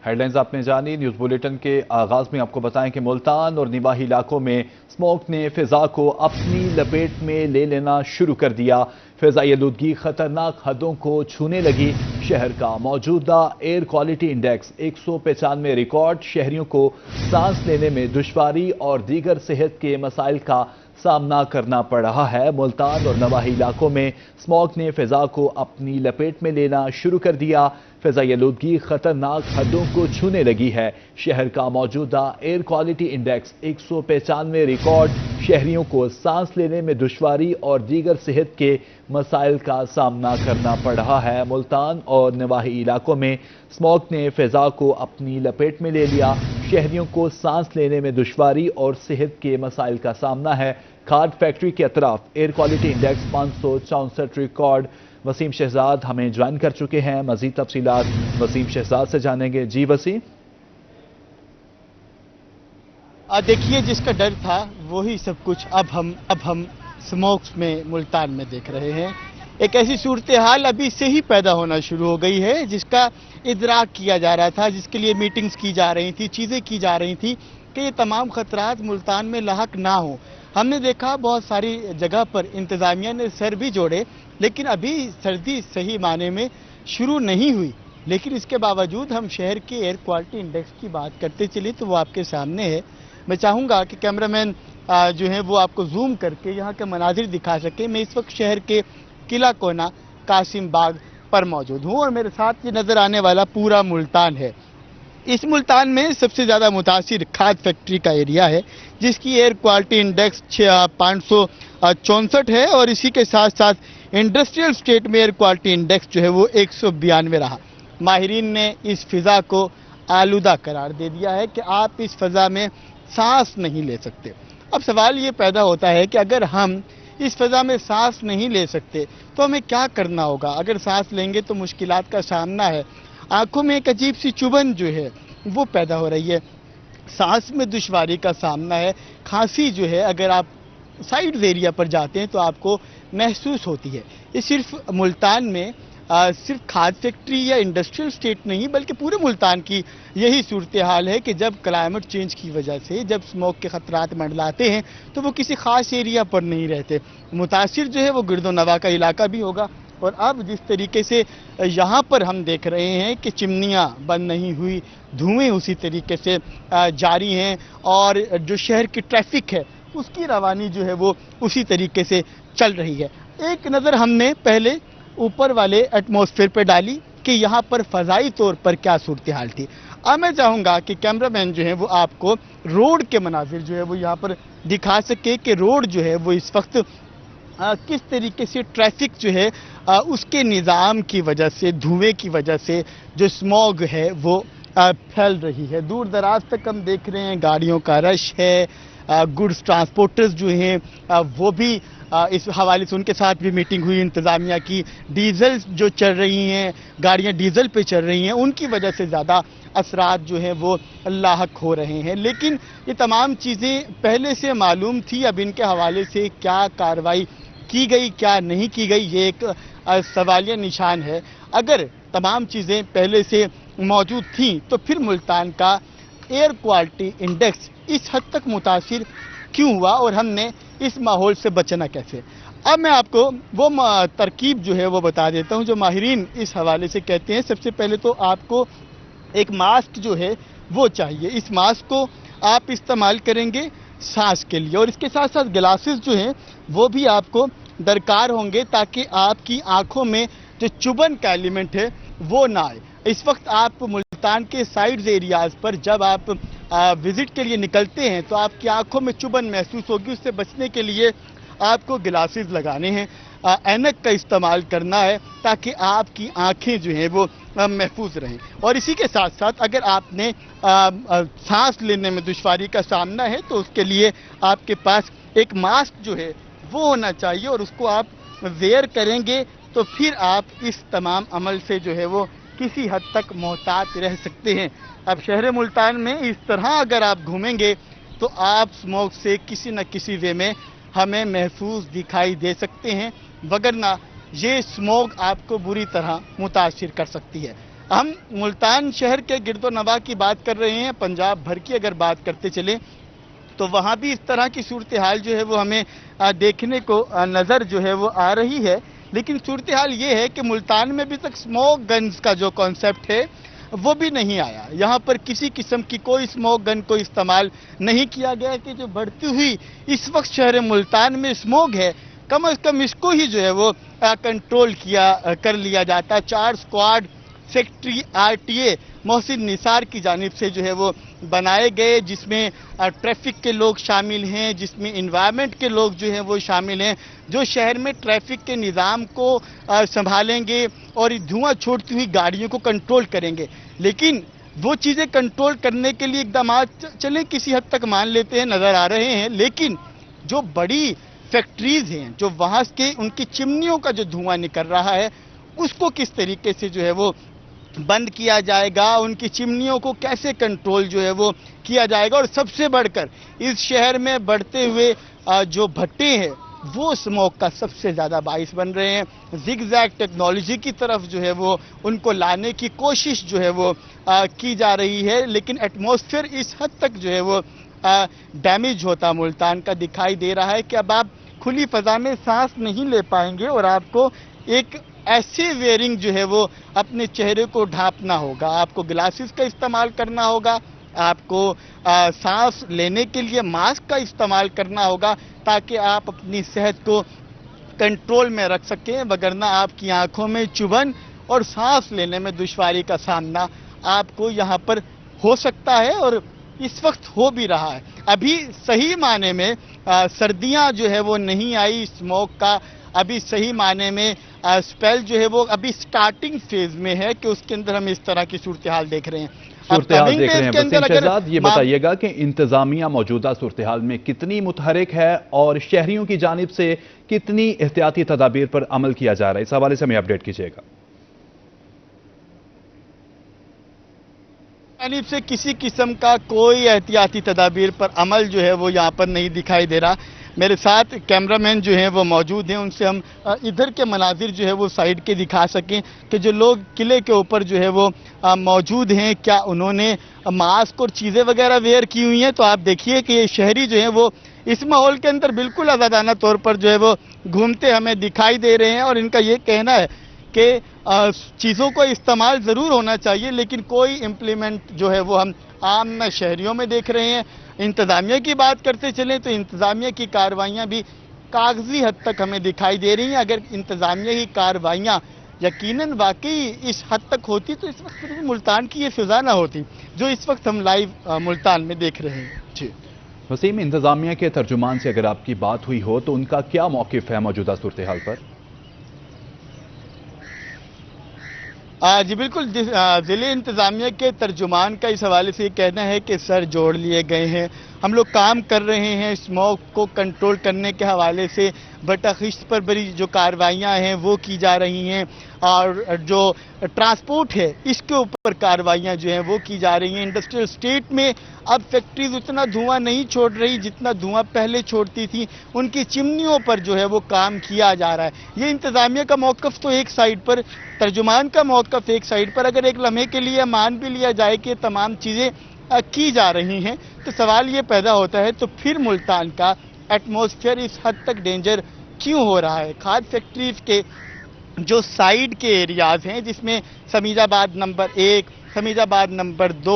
Head lines آپ نے جانی۔ نیوز بلیٹن کے آغاز میں آپ کو بتائیں کہ ملتان اور نواحی علاقوں میں اسموک نے فضا کو اپنی لپیٹ میں لے لینا شروع کر دیا۔ فضائی آلودگی خطرناک حدوں کو چھونے لگی۔ شہر کا موجودہ ایئر کوالٹی انڈیکس 195 ریکارڈ شہریوں کو سانس لینے میں دشواری اور دیگر صحت کے مسائل کا سامنا کرنا پڑ رہا ہے۔ ملتان اور نواحی علاقوں میں اسموک نے فضا کو اپنی لپیٹ میں لینا شروع کر دیا۔ فضائی آلودگی خطرناک حدوں کو چھونے لگی ہے۔ شہر کا موجودہ ایئر کوالٹی انڈیکس 195 ریکارڈ شہریوں کو سانس لینے میں دشواری اور دیگر صحت کے مسائل کا سامنا کرنا پڑ رہا ہے۔ ملتان اور نواحی علاقوں میں اسموک نے فضا کو اپنی لپیٹ میں لے لیا۔ شہریوں کو سانس لینے میں دشواری اور صحت کے مسائل کا سامنا ہے۔ کھاد فیکٹری کے اطراف air quality index 564 record. Waseem Shahzad ہمیں جوائن کر چکے ہیں، مزید تفصیلات وسیم شہزاد سے جانیں گے۔ جی وسیم۔ دیکھیے، جس کا ڈر تھا وہی سب کچھ اب ہم اسموکس میں ملتان میں دیکھ رہے ہیں۔ ایک ایسی صورتحال ابھی سے ہی پیدا ہونا شروع ہو گئی ہے جس کا ادراک کیا جا رہا تھا، جس کے لیے میٹنگز کی جا رہی تھی، چیزیں کی جا رہی تھی کہ یہ تمام خطرات ملتان میں لاحق نہ ہوں۔ ہم نے دیکھا بہت ساری جگہ پر انتظامیہ نے سر بھی جوڑے، لیکن ابھی سردی صحیح معنی میں شروع نہیں ہوئی۔ لیکن اس کے باوجود ہم شہر کے ایئر کوالٹی انڈیکس کی بات کرتے چلے تو وہ آپ کے سامنے ہے۔ میں چاہوں گا کہ کیمرامین جو ہیں وہ آپ کو زوم کر کے یہاں کے مناظر دکھا سکے۔ میں اس وقت شہر کے قلعہ کونا قاسم باغ پر موجود ہوں اور میرے ساتھ یہ نظر آنے والا پورا ملتان ہے۔ اس ملتان میں سب سے زیادہ متاثر کھاد فیکٹری کا ایریا ہے، جس کی ایئر کوالٹی انڈیکس 564 ہے، اور اسی کے ساتھ ساتھ انڈسٹریل اسٹیٹ میں ایئر کوالٹی انڈیکس جو ہے وہ 192 رہا۔ ماہرین نے اس فضا کو آلودہ قرار دے دیا ہے کہ آپ اس فضا میں سانس نہیں لے سکتے۔ اب سوال یہ پیدا ہوتا ہے کہ اگر ہم اس فضا میں سانس نہیں لے سکتے تو ہمیں کیا کرنا ہوگا؟ اگر سانس لیں گے تو مشکلات کا سامنا ہے، آنکھوں میں ایک عجیب سی چبھن جو ہے وہ پیدا ہو رہی ہے، سانس میں دشواری کا سامنا ہے، کھانسی جو ہے اگر آپ سائیڈ ایریا پر جاتے ہیں تو آپ کو محسوس ہوتی ہے۔ یہ صرف ملتان میں صرف کھاد فیکٹری یا انڈسٹریل اسٹیٹ نہیں بلکہ پورے ملتان کی یہی صورتحال ہے کہ جب کلائمیٹ چینج کی وجہ سے جب اسموک کے خطرات منڈلاتے ہیں تو وہ کسی خاص ایریا پر نہیں رہتے، متاثر جو ہے وہ گرد و نواح کا علاقہ بھی ہوگا۔ اور اب جس طریقے سے یہاں پر ہم دیکھ رہے ہیں کہ چمنیاں بند نہیں ہوئی، دھوئیں اسی طریقے سے جاری ہیں، اور جو شہر کی ٹریفک ہے اس کی روانی جو ہے وہ اسی طریقے سے چل رہی ہے۔ ایک نظر ہم نے پہلے اوپر والے ایٹماسفیئر پہ ڈالی کہ یہاں پر فضائی طور پر کیا صورتحال تھی۔ اب میں چاہوں گا کہ کیمرامین جو ہے وہ آپ کو روڈ کے مناظر جو ہے وہ یہاں پر دکھا سکے کہ روڈ جو ہے وہ اس وقت کس طریقے سے ٹریفک جو ہے اس کے نظام کی وجہ سے، دھوئیں کی وجہ سے جو اسموگ ہے وہ پھیل رہی ہے۔ دور دراز تک ہم دیکھ رہے ہیں گاڑیوں کا رش ہے، گڈز ٹرانسپورٹرز جو ہیں وہ بھی اس حوالے سے ان کے ساتھ بھی میٹنگ ہوئی انتظامیہ کی۔ ڈیزل جو چل رہی ہیں، گاڑیاں ڈیزل پہ چل رہی ہیں، ان کی وجہ سے زیادہ اثرات جو ہیں وہ لاحق ہو رہے ہیں۔ لیکن یہ تمام چیزیں پہلے سے معلوم تھی، اب ان کے حوالے سے کیا کارروائی کی گئی کیا نہیں کی گئی یہ ایک سوالیہ نشان ہے۔ اگر تمام چیزیں پہلے سے موجود تھیں تو پھر ملتان کا ایئر کوالٹی انڈیکس اس حد تک متاثر کیوں ہوا اور ہم نے اس ماحول سے بچنا کیسے؟ اب میں آپ کو وہ ترکیب جو ہے وہ بتا دیتا ہوں جو ماہرین اس حوالے سے کہتے ہیں۔ سب سے پہلے تو آپ کو ایک ماسک جو ہے وہ چاہیے۔ اس ماسک کو آپ استعمال کریں گے سانس کے لیے، اور اس کے ساتھ ساتھ گلاسز جو ہیں وہ بھی آپ کو درکار ہوں گے تاکہ آپ کی آنکھوں میں جو چبھن کا ایلیمنٹ ہے وہ نہ آئے۔ اس وقت آپ ملتان کے سائیڈز ایریاز پر جب آپ وزٹ کے لیے نکلتے ہیں تو آپ کی آنکھوں میں چبھن محسوس ہوگی، اس سے بچنے کے لیے آپ کو گلاسز لگانے ہیں، اینک کا استعمال کرنا ہے تاکہ آپ کی آنکھیں جو ہیں وہ محفوظ رہیں۔ اور اسی کے ساتھ ساتھ اگر آپ نے سانس لینے میں دشواری کا سامنا ہے تو اس کے لیے آپ کے پاس ایک ماسک جو ہے وہ ہونا چاہیے، اور اس کو آپ ویئر کریں گے تو پھر آپ اس تمام عمل سے جو ہے وہ کسی حد تک محتاط رہ سکتے ہیں۔ اب شہر ملتان میں اس طرح اگر آپ گھومیں گے تو آپ اسموگ سے کسی نہ کسی وے میں ہمیں محفوظ دکھائی دے سکتے ہیں، وگرنہ یہ اسموگ آپ کو بری طرح متاثر کر سکتی ہے۔ ہم ملتان شہر کے گرد و نواح کی بات کر رہے ہیں، پنجاب بھر کی اگر بات کرتے چلیں تو وہاں بھی اس طرح کی صورتحال جو ہے وہ ہمیں دیکھنے کو نظر جو ہے وہ آ رہی ہے، لیکن صورتحال یہ ہے کہ ملتان میں ابھی تک اسموک گنز کا جو کانسیپٹ ہے وہ بھی نہیں آیا۔ یہاں پر کسی قسم کی کوئی اسموک گن کو استعمال نہیں کیا گیا کہ جو بڑھتی ہوئی اس وقت شہر ملتان میں اسموک ہے، کم از کم اس کو ہی جو ہے وہ کنٹرول کر لیا جاتا۔ 4 اسکواڈ سیکٹری RTA محسن نثار کی جانب سے جو ہے وہ بنائے گئے، جس میں ٹریفک کے لوگ شامل ہیں، جس میں انوائرمنٹ کے لوگ جو ہیں وہ شامل ہیں، جو شہر میں ٹریفک کے نظام کو سنبھالیں گے اور دھواں چھوڑتی ہوئی گاڑیوں کو کنٹرول کریں گے۔ لیکن وہ چیزیں کنٹرول کرنے کے لیے اقدامات چلیں کسی حد تک مان لیتے ہیں، نظر آ رہے ہیں، لیکن جو بڑی فیکٹریز ہیں، جو وہاں کے ان کی چمنیوں کا جو دھواں نکل رہا ہے، اس کو کس طریقے سے جو ہے وہ بند کیا جائے گا، ان کی چمنیوں کو کیسے کنٹرول جو ہے وہ کیا جائے گا، اور سب سے بڑھ کر اس شہر میں بڑھتے ہوئے جو بھٹے ہیں وہ اسموک کا سب سے زیادہ باعث بن رہے ہیں۔ زگ زیگ ٹیکنالوجی کی طرف جو ہے وہ ان کو لانے کی کوشش جو ہے وہ کی جا رہی ہے، لیکن ایٹماسفیئر اس حد تک جو ہے وہ ڈیمیج ہوتا ملتان کا دکھائی دے رہا ہے کہ اب آپ کھلی فضا میں سانس نہیں لے پائیں گے، اور آپ کو ایک ایسی ویئرنگ جو ہے وہ اپنے چہرے کو ڈھانپنا ہوگا، آپ کو گلاسز کا استعمال کرنا ہوگا، آپ کو سانس لینے کے لیے ماسک کا استعمال کرنا ہوگا تاکہ آپ اپنی صحت کو کنٹرول میں رکھ سکیں، وگرنہ آپ کی آنکھوں میں چبھن اور سانس لینے میں دشواری کا سامنا آپ کو یہاں پر ہو سکتا ہے، اور اس وقت ہو بھی رہا ہے۔ ابھی صحیح معنی میں سردیاں جو ہے وہ نہیں آئی اسموک کا، ابھی صحیح معنی میں اسپیل جو ہے وہ ابھی سٹارٹنگ فیز میں ہے کہ اس کے اندر ہم اس طرح کی صورتحال دیکھ رہے ہیں۔ صورتحال دیکھ رہے ہیں۔ وسیم شہزاد، یہ بتائیے گا کہ انتظامیہ موجودہ صورتحال میں کتنی متحرک ہے اور شہریوں کی جانب سے کتنی احتیاطی تدابیر پر عمل کیا جا رہا ہے؟ اس حوالے سے ہمیں اپڈیٹ کیجیے گا۔ جانب سے کسی قسم کا کوئی احتیاطی تدابیر پر عمل جو ہے وہ یہاں پر نہیں دکھائی دے رہا۔ میرے ساتھ کیمرامین جو ہیں وہ موجود ہیں، ان سے ہم ادھر کے مناظر جو ہے وہ سائیڈ کے دکھا سکیں کہ جو لوگ قلعے کے اوپر جو ہے وہ موجود ہیں، کیا انہوں نے ماسک اور چیزیں وغیرہ ویئر کی ہوئی ہیں۔ تو آپ دیکھیے کہ یہ شہری جو ہیں وہ اس ماحول کے اندر بالکل آزادانہ طور پر جو ہے وہ گھومتے ہمیں دکھائی دے رہے ہیں، اور ان کا یہ کہنا ہے کہ چیزوں کو استعمال ضرور ہونا چاہیے، لیکن کوئی امپلیمنٹ جو ہے وہ ہم عام شہریوں میں دیکھ رہے ہیں۔ انتظامیہ کی بات کرتے چلیں تو انتظامیہ کی کارروائیاں بھی کاغذی حد تک ہمیں دکھائی دے رہی ہیں۔ اگر انتظامیہ کی کارروائیاں یقیناً واقعی اس حد تک ہوتی تو اس وقت ملتان کی یہ فضا نہ ہوتی جو اس وقت ہم لائیو ملتان میں دیکھ رہے ہیں۔ جی وسیم، انتظامیہ کے ترجمان سے اگر آپ کی بات ہوئی ہو تو ان کا کیا موقف ہے موجودہ صورتحال پر؟ جی بالکل، ضلع انتظامیہ کے ترجمان کا اس حوالے سے یہ کہنا ہے کہ سر جوڑ لیے گئے ہیں، ہم لوگ کام کر رہے ہیں اسموک کو کنٹرول کرنے کے حوالے سے، بٹاخشت پر بڑی جو کارروائیاں ہیں وہ کی جا رہی ہیں، اور جو ٹرانسپورٹ ہے اس کے اوپر کارروائیاں جو ہیں وہ کی جا رہی ہیں۔ انڈسٹریل اسٹیٹ میں اب فیکٹریز اتنا دھواں نہیں چھوڑ رہی جتنا دھواں پہلے چھوڑتی تھی، ان کی چمنیوں پر جو ہے وہ کام کیا جا رہا ہے۔ یہ انتظامیہ کا موقف تو ایک سائیڈ پر، ترجمان کا موقف ایک سائیڈ پر، اگر ایک لمحے کے لیے مان بھی لیا جائے کہ تمام چیزیں کی جا رہی ہیں تو سوال یہ پیدا ہوتا ہے تو پھر ملتان کا ایٹماسفیئر اس حد تک ڈینجر کیوں ہو رہا ہے؟ کھاد فیکٹریز کے جو سائیڈ کے ایریاز ہیں جس میں سمیج آباد نمبر 1، سمیج آباد نمبر 2،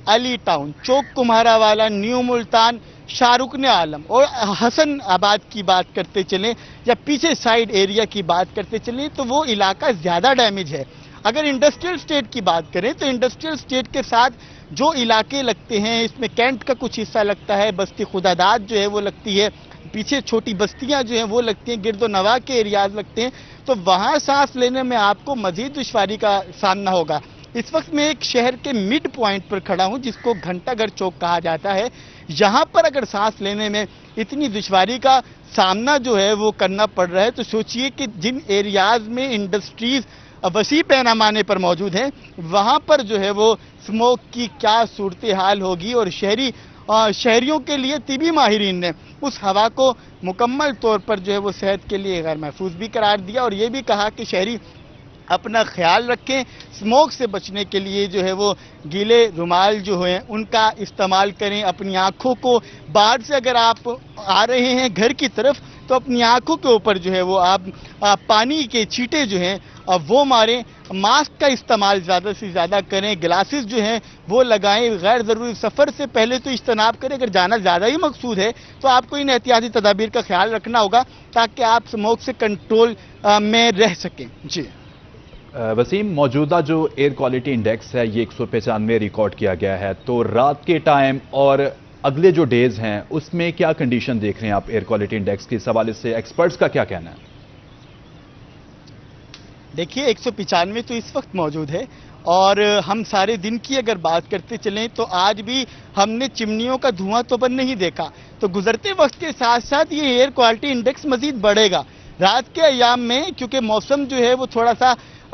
علی ٹاؤن، چوک کمہارا والا، نیو ملتان، شاہ رکن عالم اور حسن آباد کی بات کرتے چلیں یا پیچھے سائیڈ ایریا کی بات کرتے چلیں تو وہ علاقہ زیادہ ڈیمیج ہے۔ اگر انڈسٹریل اسٹیٹ کی بات کریں تو انڈسٹریل اسٹیٹ کے ساتھ جو علاقے لگتے ہیں، اس میں کینٹ کا کچھ حصہ لگتا ہے، بستی خداداد جو ہے وہ لگتی ہے، پیچھے چھوٹی بستیاں جو ہیں وہ لگتی ہیں، گرد و نواح کے ایریاز لگتے ہیں، تو وہاں سانس لینے میں آپ کو مزید دشواری کا سامنا ہوگا۔ اس وقت میں ایک شہر کے مڈ پوائنٹ پر کھڑا ہوں جس کو گھنٹہ گھر چوک کہا جاتا ہے۔ یہاں پر اگر سانس لینے میں اتنی دشواری کا سامنا جو ہے وہ کرنا پڑ رہا ہے تو سوچئے کہ جن ایریاز میں انڈسٹریز وسیع پیمانے پر موجود ہیں وہاں پر جو ہے وہ اسموک کی کیا صورتحال ہوگی، اور شہریوں کے لیے طبی ماہرین نے اس ہوا کو مکمل طور پر جو ہے وہ صحت کے لیے غیر محفوظ بھی قرار دیا، اور یہ بھی کہا کہ شہری اپنا خیال رکھیں. اسموک سے بچنے کے لیے جو ہے وہ گیلے رومال جو ہیں ان کا استعمال کریں. اپنی آنکھوں کو باہر سے اگر آپ آ رہے ہیں گھر کی طرف تو اپنی آنکھوں کے اوپر جو ہے وہ آپ پانی کے چھینٹے جو ہیں وہ ماریں. ماسک کا استعمال زیادہ سے زیادہ کریں. گلاسز جو ہیں وہ لگائیں. غیر ضروری سفر سے پہلے تو اجتناب کریں. اگر جانا زیادہ ہی مقصود ہے تو آپ کو ان احتیاطی تدابیر کا خیال رکھنا ہوگا تاکہ آپ اسموک سے کنٹرول میں رہ سکیں. جی وسیم، موجودہ جو ایئر کوالٹی انڈیکس ہے یہ 195 ریکارڈ کیا گیا ہے، تو رات کے ٹائم اور اگلے جو ڈیز ہیں اس میں کیا کنڈیشن دیکھ رہے ہیں آپ ایئر کوالٹی انڈیکس کے حوالے سے؟ ایکسپرٹس کا کیا کہنا ہے؟ دیکھیے 195 تو اس وقت موجود ہے، اور ہم سارے دن کی اگر بات کرتے چلیں تو آج بھی ہم نے چمنیوں کا دھواں تو بند نہیں دیکھا. تو گزرتے وقت کے ساتھ ساتھ یہ ایئر کوالٹی انڈیکس مزید بڑھے گا. رات کے ایام میں کیونکہ موسم جو ہے وہ تھوڑا سا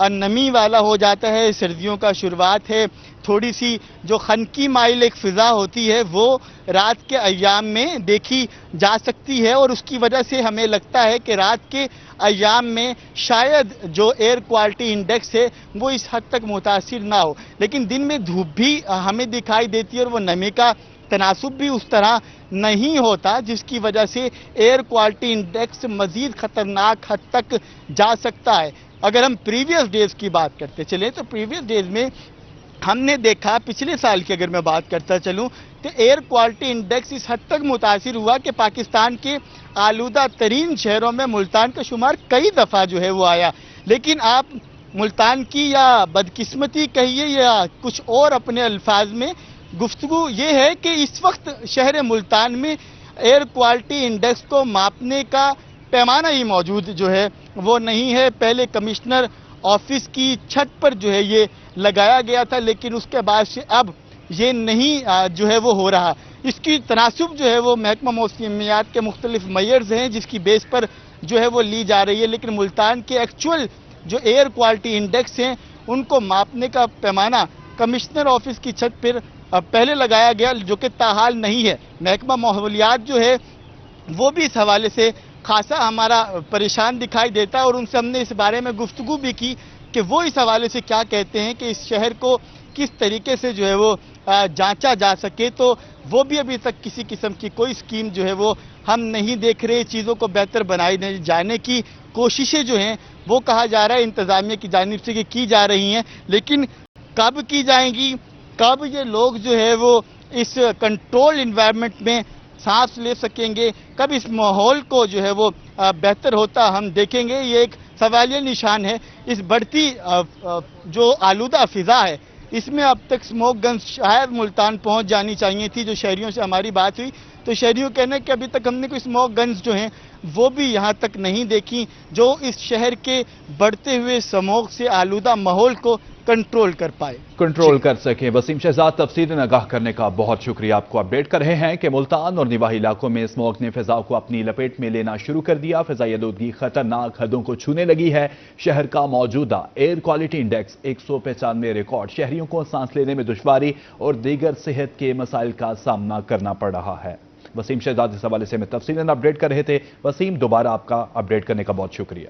نمی والا ہو جاتا ہے، سردیوں کا شروعات ہے، تھوڑی سی جو خنکی مائل ایک فضا ہوتی ہے وہ رات کے ایام میں دیکھی جا سکتی ہے، اور اس کی وجہ سے ہمیں لگتا ہے کہ رات کے ایام میں شاید جو ایئر کوالٹی انڈیکس ہے وہ اس حد تک متاثر نہ ہو. لیکن دن میں دھوپ بھی ہمیں دکھائی دیتی ہے اور وہ نمی کا تناسب بھی اس طرح نہیں ہوتا، جس کی وجہ سے ایئر کوالٹی انڈیکس مزید خطرناک حد تک جا سکتا ہے. اگر ہم پریویس ڈیز کی بات کرتے چلیں تو پریویس ڈیز میں ہم نے دیکھا، پچھلے سال کی اگر میں بات کرتا چلوں تو ایئر کوالٹی انڈیکس اس حد تک متاثر ہوا کہ پاکستان کے آلودہ ترین شہروں میں ملتان کا شمار کئی دفعہ جو ہے وہ آیا. لیکن آپ ملتان کی یا بدقسمتی کہیے یا کچھ اور اپنے الفاظ میں گفتگو یہ ہے کہ اس وقت شہر ملتان میں ایئر کوالٹی انڈیکس کو ماپنے کا پیمانہ ہی موجود جو ہے وہ نہیں ہے. پہلے کمشنر آفس کی چھت پر جو ہے یہ لگایا گیا تھا، لیکن اس کے بعد سے اب یہ نہیں جو ہے وہ ہو رہا. اس کی تناسب جو ہے وہ محکمہ موسمیات کے مختلف میئرز ہیں جس کی بیس پر جو ہے وہ لی جا رہی ہے. لیکن ملتان کے ایکچول جو ایئر کوالٹی انڈیکس ہیں ان کو ماپنے کا پیمانہ کمشنر آفس کی چھت پر پہلے لگایا گیا، جو کہ تاحال نہیں ہے. محکمہ ماحولیات جو ہے وہ بھی اس حوالے سے خاصا ہمارا پریشان دکھائی دیتا ہے، اور ان سے ہم نے اس بارے میں گفتگو بھی کی کہ وہ اس حوالے سے کیا کہتے ہیں کہ اس شہر کو کس طریقے سے جو ہے وہ جانچا جا سکے. تو وہ بھی ابھی تک کسی قسم کی کوئی اسکیم جو ہے وہ ہم نہیں دیکھ رہے. چیزوں کو بہتر بنائے جانے کی کوششیں جو ہیں وہ کہا جا رہا ہے انتظامیہ کی جانب سے کہ کی جا رہی ہیں، لیکن کب کی جائیں گی، کب یہ لوگ جو ہے وہ اس کنٹرول انوائرمنٹ میں سانس لے سکیں گے، کب اس ماحول کو جو ہے وہ بہتر ہوتا ہم دیکھیں گے. یہ ایک سوالیہ نشان ہے. اس بڑھتی جو آلودہ فضا ہے اس میں اب تک اسموک گنز شاید ملتان پہنچ جانی چاہیے تھی. جو شہریوں سے ہماری بات ہوئی تو شہریوں کہنا ہے کہ ابھی تک ہم نے کوئی اسموک گنز جو ہیں وہ بھی یہاں تک نہیں دیکھی جو اس شہر کے بڑھتے ہوئے اسموک سے آلودہ ماحول کو کنٹرول کر پائے، کنٹرول کر سکیں. وسیم شہزاد، تفصیل آگاہ کرنے کا بہت شکریہ. آپ کو اپڈیٹ کر رہے ہیں کہ ملتان اور نواحی علاقوں میں اسموک نے فضا کو اپنی لپیٹ میں لینا شروع کر دیا. فضائی آلودگی خطرناک حدوں کو چھونے لگی ہے. شہر کا موجودہ ایئر کوالٹی انڈیکس 195 ریکارڈ شہریوں کو سانس لینے میں دشواری اور دیگر صحت کے مسائل کا سامنا کرنا پڑ رہا ہے. وسیم شہزاد اس حوالے سے میں تفصیل اپڈیٹ کر رہے تھے. وسیم، دوبارہ آپ کا اپڈیٹ کرنے کا بہت شکریہ.